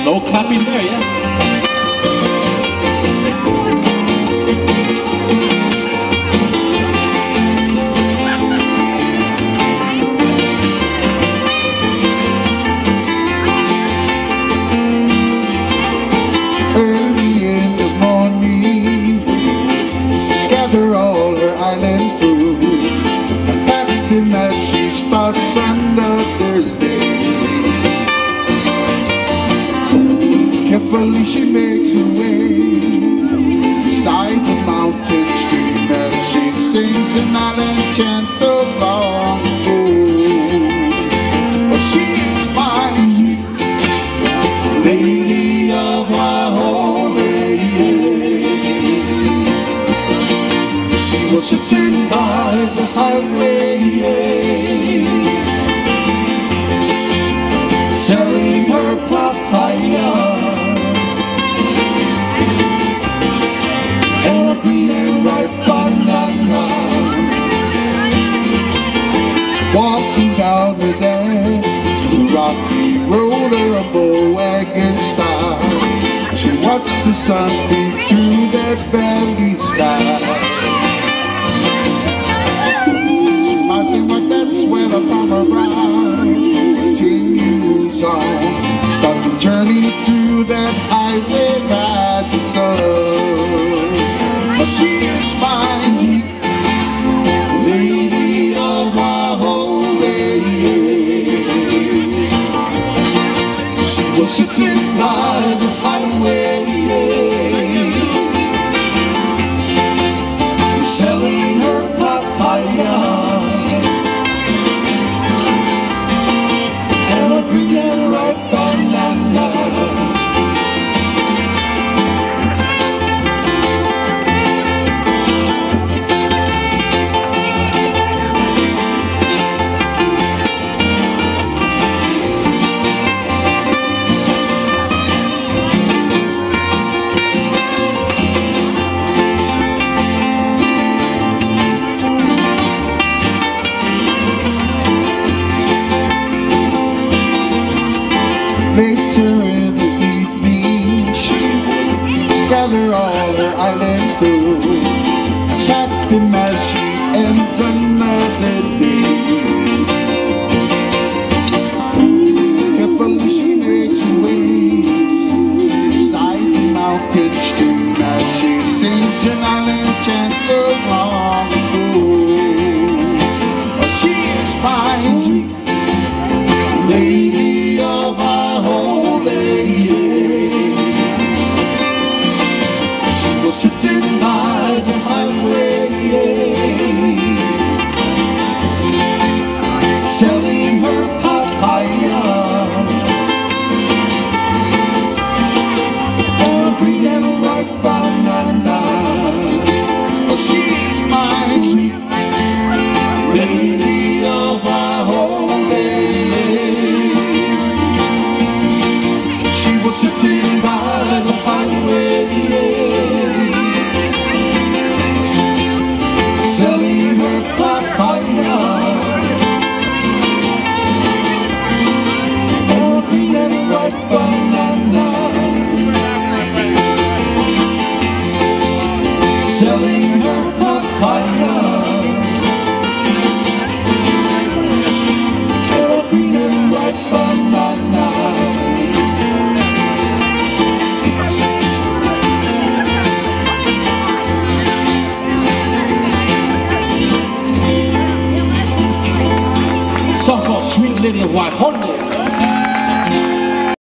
No clapping there, yeah? Early in the morning, gather all her island food and pack them as she starts another day. Carefully she makes her way beside the mountain stream as she sings an island chant along the road. But she is my sweet lady of Waiahole. She was sitting by the highway, selling her papaya and a green ripe banana. Walking down the day, the rocky road or a bull wagon style, she watched the sun beat through that valley sky. She smiles and what that sweat upon her brow continues on. Start the journey through that highway rising sun. But she is my sweet lady of Waiahole. She was sitting by the highway, selling her papaya and a green and ripe banana. Later in the evening, she would gather all her island food and pack them as she ends another day. Carefully she makes her way beside the mountain stream as she sings an island chant along the road. Oh, she is my sweet lady of Waiahole. She was sitting by the highway, selling her papaya and a green and ripe banana. Oh, she's my sweet lady of Waiahole. Sitting by the highway, selling her papaya and a green and white banana. Selling her papaya and a green and white banana. Song called Sweet Lady of Waiahole.